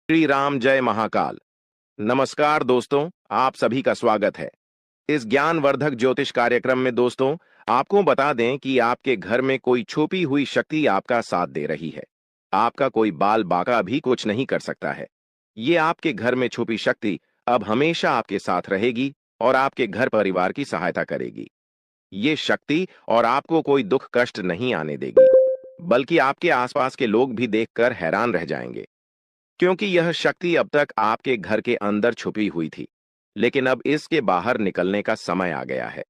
श्री राम जय महाकाल। नमस्कार दोस्तों, आप सभी का स्वागत है। इस ज्ञानवर्धक ज्योतिष कार्यक्रम में दोस्तों, आपको बता दें कि आपके घर में कोई छुपी हुई शक्ति आपका साथ दे रही है। आपका कोई बाल बाका भी कुछ नहीं कर सकता है। ये आपके घर में छुपी शक्ति अब हमेशा आपके साथ रहेगी और आपके घर परिवार की सहायता करेगी। ये शक्ति और आपको कोई दुख कष्ट नहीं आने देगी, बल्कि आपके आसपास के लोग भी देखकर हैरान रह जाएंगे। क्योंकि यह शक्ति अब तक आपके घर के अंदर छुपी हुई थी, लेकिन अब इसके बाहर निकलने का समय आ गया है।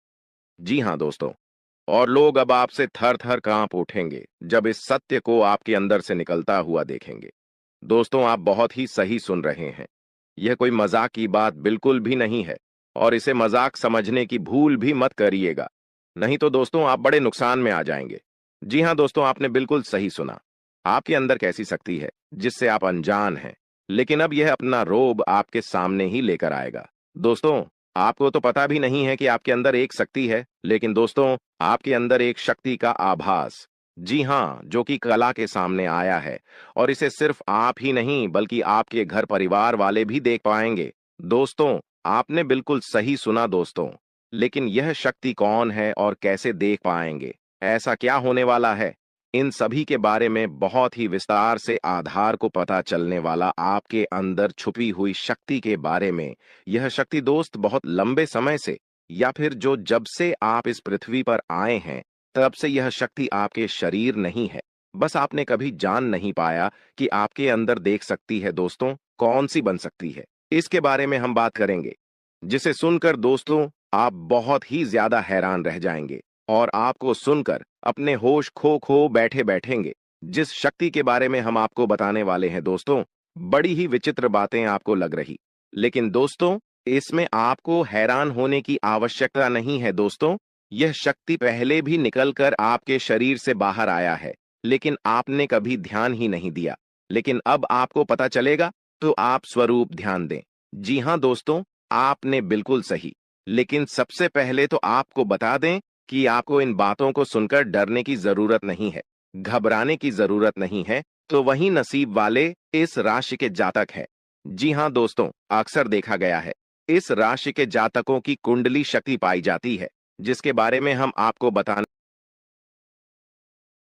जी हां दोस्तों, और लोग अब आपसे थर थर कांप उठेंगे जब इस सत्य को आपके अंदर से निकलता हुआ देखेंगे। दोस्तों, आप बहुत ही सही सुन रहे हैं। यह कोई मजाक की बात बिल्कुल भी नहीं है, और इसे मजाक समझने की भूल भी मत करिएगा। नहीं तो दोस्तों, आप बड़े नुकसान में आ जाएंगे। जी हां दोस्तों, आपने बिल्कुल सही सुना। आपके अंदर कैसी शक्ति है जिससे आप अनजान हैं, लेकिन अब यह अपना रोब आपके सामने ही लेकर आएगा। दोस्तों, आपको तो पता भी नहीं है कि आपके अंदर एक शक्ति है, लेकिन दोस्तों, आपके अंदर एक शक्ति का आभास, जी हां, जो कि कला के सामने आया है, और इसे सिर्फ आप ही नहीं बल्कि आपके घर परिवार वाले भी देख पाएंगे। दोस्तों, आपने बिल्कुल सही सुना दोस्तों। लेकिन यह शक्ति कौन है और कैसे देख पाएंगे? ऐसा क्या होने वाला है? इन सभी के बारे में बहुत ही विस्तार से आधार को पता चलने वाला आपके अंदर छुपी हुई शक्ति के बारे में। यह शक्ति दोस्त बहुत लंबे समय से, या फिर जो जब से आप इस पृथ्वी पर आए हैं, तब से यह शक्ति आपके शरीर नहीं है। बस आपने कभी जान नहीं पाया कि आपके अंदर देख सकती है दोस्तों, कौन सी बन सकती है। इसके बारे में हम बात करेंगे, जिसे सुनकर दोस्तों आप बहुत ही ज्यादा हैरान रह जाएंगे और आपको सुनकर अपने होश खो खो बैठे बैठेंगे। जिस शक्ति के बारे में हम आपको बताने वाले हैं दोस्तों, बड़ी ही विचित्र बातें आपको लग रही, लेकिन दोस्तों, इसमें आपको हैरान होने की आवश्यकता नहीं है दोस्तों। यह शक्ति पहले भी निकलकर आपके शरीर से बाहर आया है, लेकिन आपने कभी ध्यान ही नहीं दिया। लेकिन अब आपको पता चलेगा, तो आप स्वरूप ध्यान दें। जी हां दोस्तों, आपने बिल्कुल सही। लेकिन सबसे पहले तो आपको बता दें कि आपको इन बातों को सुनकर डरने की जरूरत नहीं है, घबराने की जरूरत नहीं है। तो वही नसीब वाले इस राशि के जातक है। जी हां दोस्तों, अक्सर देखा गया है, इस राशि के जातकों की कुंडली शक्ति पाई जाती है, जिसके बारे में हम आपको बताने,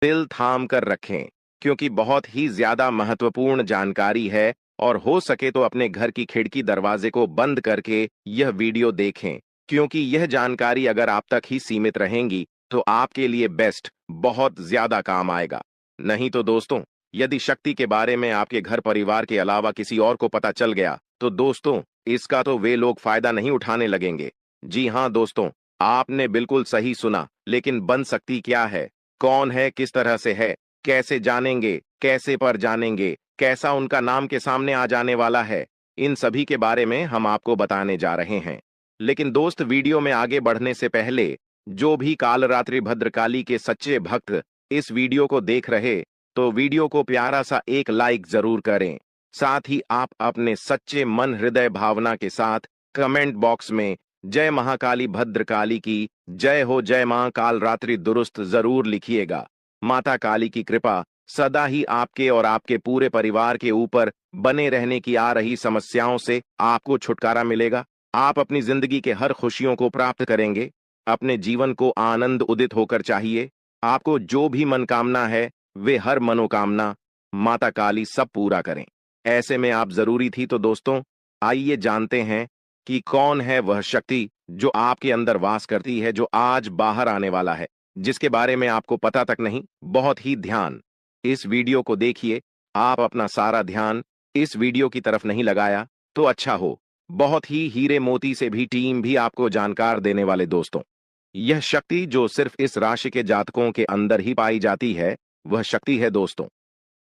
दिल थाम कर रखें, क्योंकि बहुत ही ज्यादा महत्वपूर्ण जानकारी है। और हो सके तो अपने घर की खिड़की दरवाजे को बंद करके यह वीडियो देखें, क्योंकि यह जानकारी अगर आप तक ही सीमित रहेंगी तो आपके लिए बेस्ट, बहुत ज्यादा काम आएगा। नहीं तो दोस्तों, यदि शक्ति के बारे में आपके घर परिवार के अलावा किसी और को पता चल गया, तो दोस्तों, इसका तो वे लोग फायदा नहीं उठाने लगेंगे। जी हां दोस्तों, आपने बिल्कुल सही सुना। लेकिन बन सकती क्या है, कौन है, किस तरह से है, कैसे जानेंगे, कैसे पर जानेंगे, कैसा उनका नाम के सामने आ जाने वाला है, इन सभी के बारे में हम आपको बताने जा रहे हैं। लेकिन दोस्त, वीडियो में आगे बढ़ने से पहले, जो भी कालरात्रि भद्रकाली के सच्चे भक्त इस वीडियो को देख रहे, तो वीडियो को प्यारा सा एक लाइक जरूर करें। साथ ही आप अपने सच्चे मन हृदय भावना के साथ कमेंट बॉक्स में जय महाकाली भद्रकाली की जय हो, जय मां कालरात्रि दुरुस्त जरूर लिखिएगा। माता काली की कृपा सदा ही आपके और आपके पूरे परिवार के ऊपर बने रहने की। आ रही समस्याओं से आपको छुटकारा मिलेगा, आप अपनी जिंदगी के हर खुशियों को प्राप्त करेंगे। अपने जीवन को आनंद उदित होकर चाहिए। आपको जो भी मनोकामना है, वे हर मनोकामना माता काली सब पूरा करें। ऐसे में आप जरूरी थी तो दोस्तों, आइए जानते हैं कि कौन है वह शक्ति जो आपके अंदर वास करती है, जो आज बाहर आने वाला है, जिसके बारे में आपको पता तक नहीं। बहुत ही ध्यान इस वीडियो को देखिए। आप अपना सारा ध्यान इस वीडियो की तरफ नहीं लगाया तो अच्छा हो। बहुत ही हीरे मोती से भी टीम भी आपको जानकार देने वाले दोस्तों, यह शक्ति जो सिर्फ इस राशि के जातकों के अंदर ही पाई जाती है, वह शक्ति है दोस्तों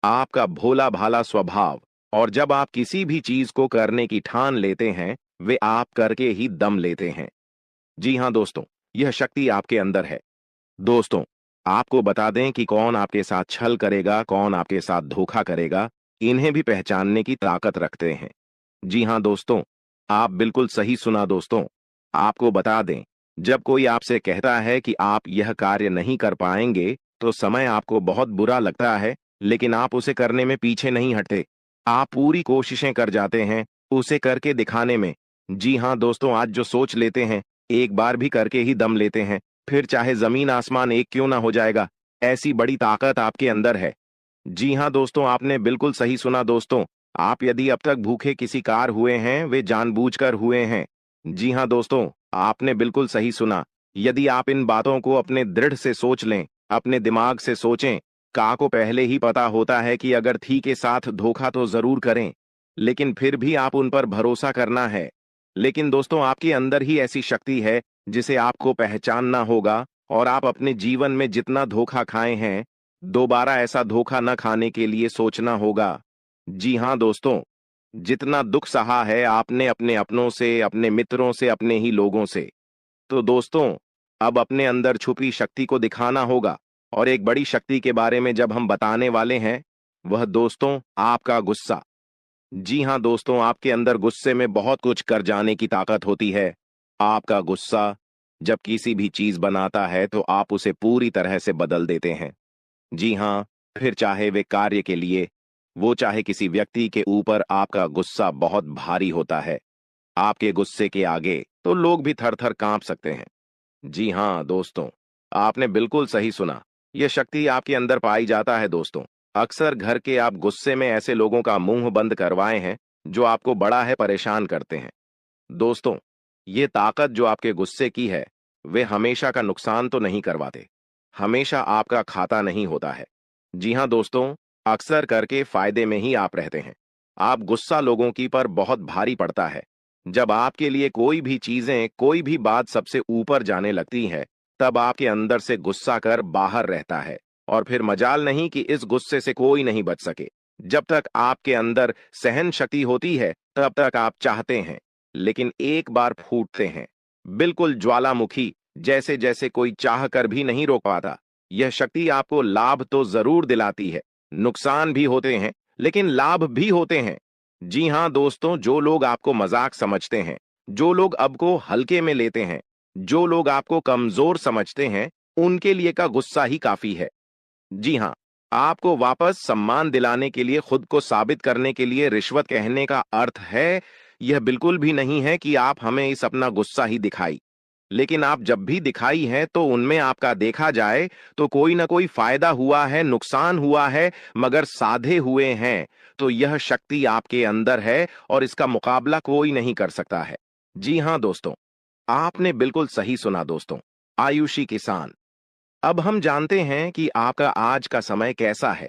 आपका भोला भाला स्वभाव। और जब आप किसी भी चीज को करने की ठान लेते हैं, वे आप करके ही दम लेते हैं। जी हां दोस्तों, यह शक्ति आपके अंदर है। दोस्तों, आपको बता दें कि कौन आपके साथ छल करेगा, कौन आपके साथ धोखा करेगा, इन्हें भी पहचानने की ताकत रखते हैं। जी हां दोस्तों, आप बिल्कुल सही सुना दोस्तों। आपको बता दें, जब कोई आपसे कहता है कि आप यह कार्य नहीं कर पाएंगे, तो समय आपको बहुत बुरा लगता है, लेकिन आप उसे करने में पीछे नहीं हटते। आप पूरी कोशिशें कर जाते हैं उसे करके दिखाने में। जी हाँ दोस्तों, आज जो सोच लेते हैं, एक बार भी करके ही दम लेते हैं, फिर चाहे जमीन आसमान एक क्यों ना हो जाएगा। ऐसी बड़ी ताकत आपके अंदर है। जी हाँ दोस्तों, आपने बिल्कुल सही सुना दोस्तों। आप यदि अब तक भूखे किसी कार हुए हैं, वे जानबूझकर हुए हैं। जी हाँ दोस्तों, आपने बिल्कुल सही सुना। यदि आप इन बातों को अपने दृढ़ से सोच लें, अपने दिमाग से सोचें, का को पहले ही पता होता है कि अगर थी के साथ धोखा तो जरूर करें, लेकिन फिर भी आप उन पर भरोसा करना है। लेकिन दोस्तों, आपके अंदर ही ऐसी शक्ति है जिसे आपको पहचानना होगा, और आप अपने जीवन में जितना धोखा खाए हैं, दोबारा ऐसा धोखा न खाने के लिए सोचना होगा। जी हाँ दोस्तों, जितना दुख सहा है आपने अपने अपनों से, अपने मित्रों से, अपने ही लोगों से, तो दोस्तों अब अपने अंदर छुपी शक्ति को दिखाना होगा। और एक बड़ी शक्ति के बारे में जब हम बताने वाले हैं, वह दोस्तों आपका गुस्सा। जी हाँ दोस्तों, आपके अंदर गुस्से में बहुत कुछ कर जाने की ताकत होती है। आपका गुस्सा जब किसी भी चीज बनाता है तो आप उसे पूरी तरह से बदल देते हैं। जी हाँ, फिर चाहे वे कार्य के लिए, वो चाहे किसी व्यक्ति के ऊपर, आपका गुस्सा बहुत भारी होता है। आपके गुस्से के आगे तो लोग भी थर थर कांप सकते हैं। जी हाँ दोस्तों, आपने बिल्कुल सही सुना। यह शक्ति आपके अंदर पाई जाता है दोस्तों। अक्सर घर के आप गुस्से में ऐसे लोगों का मुंह बंद करवाए हैं जो आपको बड़ा है परेशान करते हैं। दोस्तों, ये ताकत जो आपके गुस्से की है, वे हमेशा का नुकसान तो नहीं करवाते, हमेशा आपका खाता नहीं होता है। जी हाँ दोस्तों, अक्सर करके फायदे में ही आप रहते हैं। आप गुस्सा लोगों की पर बहुत भारी पड़ता है। जब आपके लिए कोई भी चीजें, कोई भी बात सबसे ऊपर जाने लगती है, तब आपके अंदर से गुस्सा कर बाहर रहता है। और फिर मजाल नहीं कि इस गुस्से से कोई नहीं बच सके। जब तक आपके अंदर सहन शक्ति होती है, तब तक आप चाहते हैं, लेकिन एक बार फूटते हैं, बिल्कुल ज्वालामुखी जैसे, जैसे कोई चाह कर भी नहीं रोक पाता। यह शक्ति आपको लाभ तो जरूर दिलाती है, नुकसान भी होते हैं, लेकिन लाभ भी होते हैं। जी हाँ दोस्तों, जो लोग आपको मजाक समझते हैं, जो लोग अब को हल्के में लेते हैं, जो लोग आपको कमजोर समझते हैं, उनके लिए का गुस्सा ही काफी है। जी हाँ, आपको वापस सम्मान दिलाने के लिए, खुद को साबित करने के लिए रिश्वत कहने का अर्थ है, यह बिल्कुल भी नहीं है कि आप हमें इस अपना गुस्सा ही दिखाई। लेकिन आप जब भी दिखाई है तो उनमें आपका देखा जाए तो कोई ना कोई फायदा हुआ है, नुकसान हुआ है, मगर साधे हुए हैं। तो यह शक्ति आपके अंदर है और इसका मुकाबला कोई नहीं कर सकता है। जी हाँ दोस्तों, आपने बिल्कुल सही सुना दोस्तों। आयुषी किसान। अब हम जानते हैं कि आपका आज का समय कैसा है,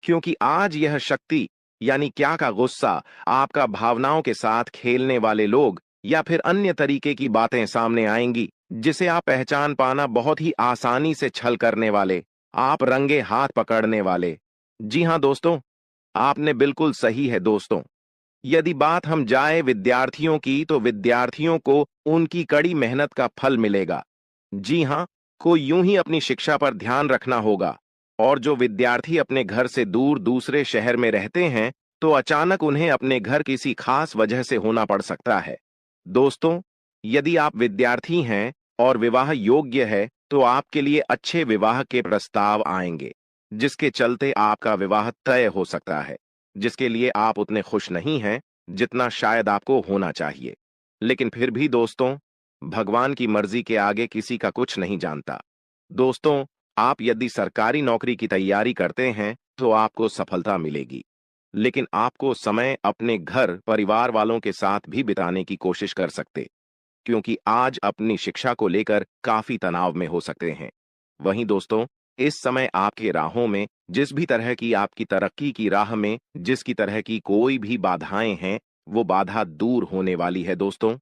क्योंकि आज यह शक्ति, यानी क्या का गुस्सा, आपका भावनाओं के साथ खेलने वाले लोग या फिर अन्य तरीके की बातें सामने आएंगी, जिसे आप पहचान पाना बहुत ही आसानी से छल करने वाले, आप रंगे हाथ पकड़ने वाले। जी हाँ दोस्तों, आपने बिल्कुल सही है दोस्तों। यदि बात हम जाए विद्यार्थियों की, तो विद्यार्थियों को उनकी कड़ी मेहनत का फल मिलेगा। जी हाँ, को यूं ही अपनी शिक्षा पर ध्यान रखना होगा। और जो विद्यार्थी अपने घर से दूर दूसरे शहर में रहते हैं, तो अचानक उन्हें अपने घर किसी खास वजह से होना पड़ सकता है। दोस्तों, यदि आप विद्यार्थी हैं और विवाह योग्य है, तो आपके लिए अच्छे विवाह के प्रस्ताव आएंगे, जिसके चलते आपका विवाह तय हो सकता है, जिसके लिए आप उतने खुश नहीं हैं जितना शायद आपको होना चाहिए। लेकिन फिर भी दोस्तों, भगवान की मर्जी के आगे किसी का कुछ नहीं जानता। दोस्तों, आप यदि सरकारी नौकरी की तैयारी करते हैं तो आपको सफलता मिलेगी, लेकिन आपको समय अपने घर परिवार वालों के साथ भी बिताने की कोशिश कर सकते, क्योंकि आज अपनी शिक्षा को लेकर काफी तनाव में हो सकते हैं। वहीं दोस्तों, इस समय आपके राहों में, जिस भी तरह की आपकी तरक्की की राह में जिसकी तरह की कोई भी बाधाएं हैं, वो बाधा दूर होने वाली है दोस्तों।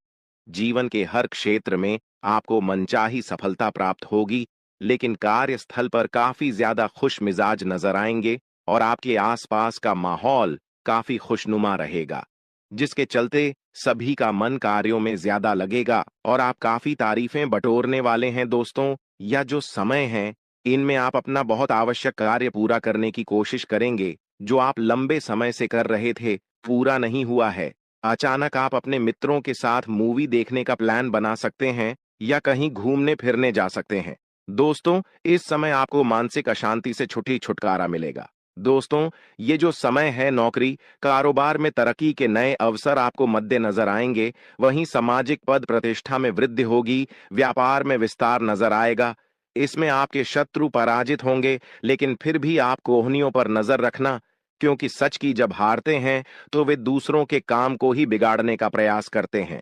जीवन के हर क्षेत्र में आपको मनचाही सफलता प्राप्त होगी, लेकिन कार्यस्थल पर काफी ज्यादा खुश मिजाज नजर आएंगे और आपके आसपास का माहौल काफी खुशनुमा रहेगा, जिसके चलते सभी का मन कार्यों में ज्यादा लगेगा और आप काफी तारीफें बटोरने वाले हैं दोस्तों। या जो समय है, इनमें आप अपना बहुत आवश्यक कार्य पूरा करने की कोशिश करेंगे, जो आप लंबे समय से कर रहे थे, पूरा नहीं हुआ है। अचानक आप अपने मित्रों के साथ मूवी देखने का प्लान बना सकते हैं या कहीं घूमने फिरने जा सकते हैं। दोस्तों, इस समय आपको मानसिक अशांति से छुटकारा मिलेगा। दोस्तों, ये जो समय है, नौकरी, कारोबार में तरक्की के नए अवसर आपको मद्देनजर आएंगे। वहीं सामाजिक पद प्रतिष्ठा में वृद्धि होगी, व्यापार में विस्तार नजर आएगा। इसमें आपके शत्रु पराजित होंगे, लेकिन फिर भी आप कोहनियों पर नजर रखना, क्योंकि सच की जब हारते हैं तो वे दूसरों के काम को ही बिगाड़ने का प्रयास करते हैं।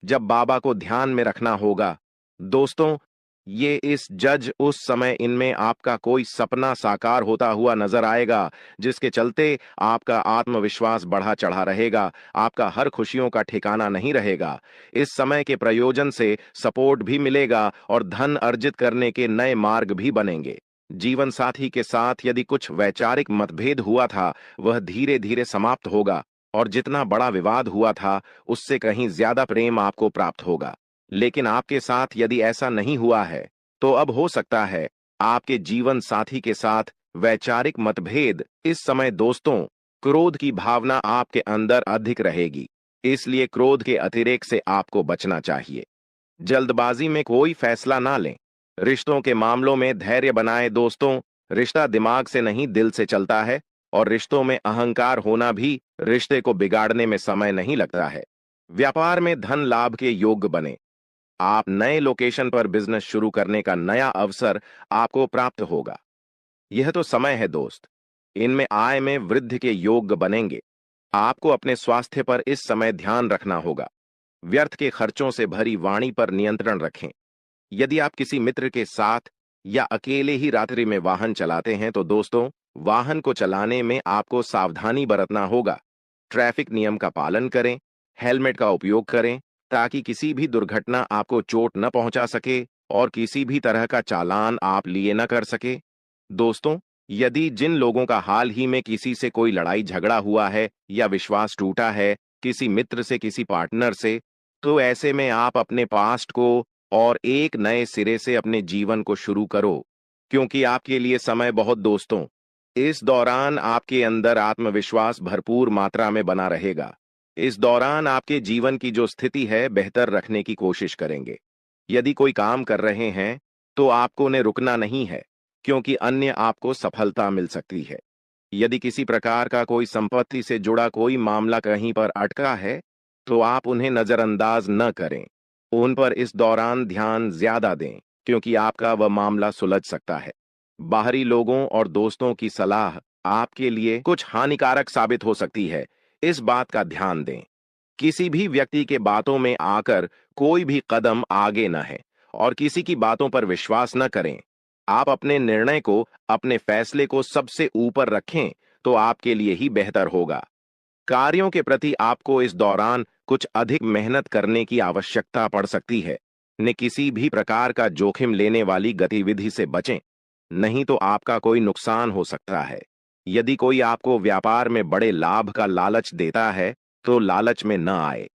जब बाबा को ध्यान में रखना होगा। दोस्तों, ये इस जज उस समय इनमें आपका कोई सपना साकार होता हुआ नजर आएगा, जिसके चलते आपका आत्मविश्वास बढ़ा चढ़ा रहेगा, आपका हर खुशियों का ठिकाना नहीं रहेगा। इस समय के प्रयोजन से सपोर्ट भी मिलेगा और धन अर्जित करने के नए मार्ग भी बनेंगे। जीवन साथी के साथ यदि कुछ वैचारिक मतभेद हुआ था, वह धीरे धीरे समाप्त होगा, और जितना बड़ा विवाद हुआ था, उससे कहीं ज्यादा प्रेम आपको प्राप्त होगा। लेकिन आपके साथ यदि ऐसा नहीं हुआ है, तो अब हो सकता है आपके जीवन साथी के साथ वैचारिक मतभेद। इस समय दोस्तों, क्रोध की भावना आपके अंदर अधिक रहेगी, इसलिए क्रोध के अतिरेक से आपको बचना चाहिए। जल्दबाजी में कोई फैसला ना लें। रिश्तों के मामलों में धैर्य बनाएं दोस्तों। रिश्ता दिमाग से नहीं, दिल से चलता है, और रिश्तों में अहंकार होना भी रिश्ते को बिगाड़ने में समय नहीं लगता है। व्यापार में धन लाभ के योग्य बने। आप नए लोकेशन पर बिजनेस शुरू करने का नया अवसर आपको प्राप्त होगा। यह तो समय है दोस्त, इनमें आय में वृद्धि के योग्य बनेंगे। आपको अपने स्वास्थ्य पर इस समय ध्यान रखना होगा। व्यर्थ के खर्चों से भरी वाणी पर नियंत्रण रखें। यदि आप किसी मित्र के साथ या अकेले ही रात्रि में वाहन चलाते हैं, तो दोस्तों, वाहन को चलाने में आपको सावधानी बरतना होगा। ट्रैफिक नियम का पालन करें, हेलमेट का उपयोग करें, ताकि किसी भी दुर्घटना आपको चोट न पहुंचा सके और किसी भी तरह का चालान आप लिए न कर सके। दोस्तों, यदि जिन लोगों का हाल ही में किसी से कोई लड़ाई झगड़ा हुआ है या विश्वास टूटा है, किसी मित्र से, किसी पार्टनर से, तो ऐसे में आप अपने पास्ट को और एक नए सिरे से अपने जीवन को शुरू करो, क्योंकि आपके लिए समय बहुत दोस्तों। इस दौरान आपके अंदर आत्मविश्वास भरपूर मात्रा में बना रहेगा। इस दौरान आपके जीवन की जो स्थिति है, बेहतर रखने की कोशिश करेंगे। यदि कोई काम कर रहे हैं, तो आपको उन्हें रुकना नहीं है, क्योंकि अन्य आपको सफलता मिल सकती है। यदि किसी प्रकार का कोई संपत्ति से जुड़ा कोई मामला कहीं पर अटका है, तो आप उन्हें नजरअंदाज न करें। उन पर इस दौरान ध्यान ज्यादा दें, क्योंकि आपका वह मामला सुलझ सकता है। बाहरी लोगों और दोस्तों की सलाह आपके लिए कुछ हानिकारक साबित हो सकती है, इस बात का ध्यान दें। किसी भी व्यक्ति के बातों में आकर कोई भी कदम आगे न है, और किसी की बातों पर विश्वास न करें। आप अपने निर्णय को, अपने फैसले को सबसे ऊपर रखें, तो आपके लिए ही बेहतर होगा। कार्यों के प्रति आपको इस दौरान कुछ अधिक मेहनत करने की आवश्यकता पड़ सकती है। ने किसी भी प्रकार का जोखिम लेने वाली गतिविधि से बचें, नहीं तो आपका कोई नुकसान हो सकता है। यदि कोई आपको व्यापार में बड़े लाभ का लालच देता है, तो लालच में न आए।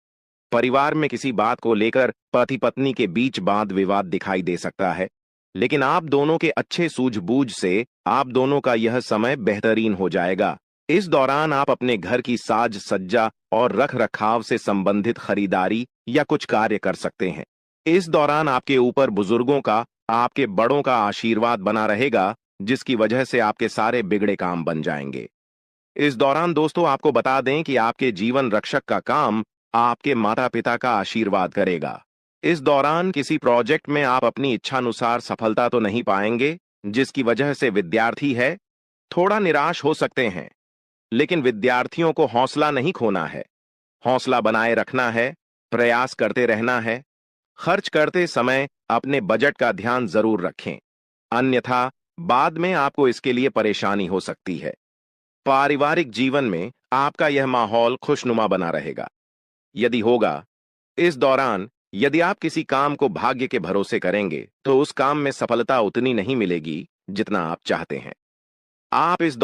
परिवार में किसी बात को लेकर पति पत्नी के बीच वाद विवाद दिखाई दे सकता है, लेकिन आप दोनों के अच्छे सूझबूझ से आप दोनों का यह समय बेहतरीन हो जाएगा। इस दौरान आप अपने घर की साज सज्जा और रख रखाव से संबंधित खरीदारी या कुछ कार्य कर सकते हैं। इस दौरान आपके ऊपर बुजुर्गों का, आपके बड़ों का आशीर्वाद बना रहेगा, जिसकी वजह से आपके सारे बिगड़े काम बन जाएंगे। इस दौरान दोस्तों, आपको बता दें कि आपके जीवन रक्षक का काम आपके माता पिता का आशीर्वाद करेगा। इस दौरान किसी प्रोजेक्ट में आप अपनी इच्छानुसार सफलता तो नहीं पाएंगे, जिसकी वजह से विद्यार्थी है, थोड़ा निराश हो सकते हैं। लेकिन विद्यार्थियों को हौसला नहीं खोना है, हौसला बनाए रखना है, प्रयास करते रहना है। खर्च करते समय अपने बजट का ध्यान जरूर रखें, अन्यथा बाद में आपको इसके लिए परेशानी हो सकती है। पारिवारिक जीवन में आपका यह माहौल खुशनुमा बना रहेगा। यदि होगा, इस दौरान यदि आप किसी काम को भाग्य के भरोसे करेंगे, तो उस काम में सफलता उतनी नहीं मिलेगी जितना आप चाहते हैं। आप इस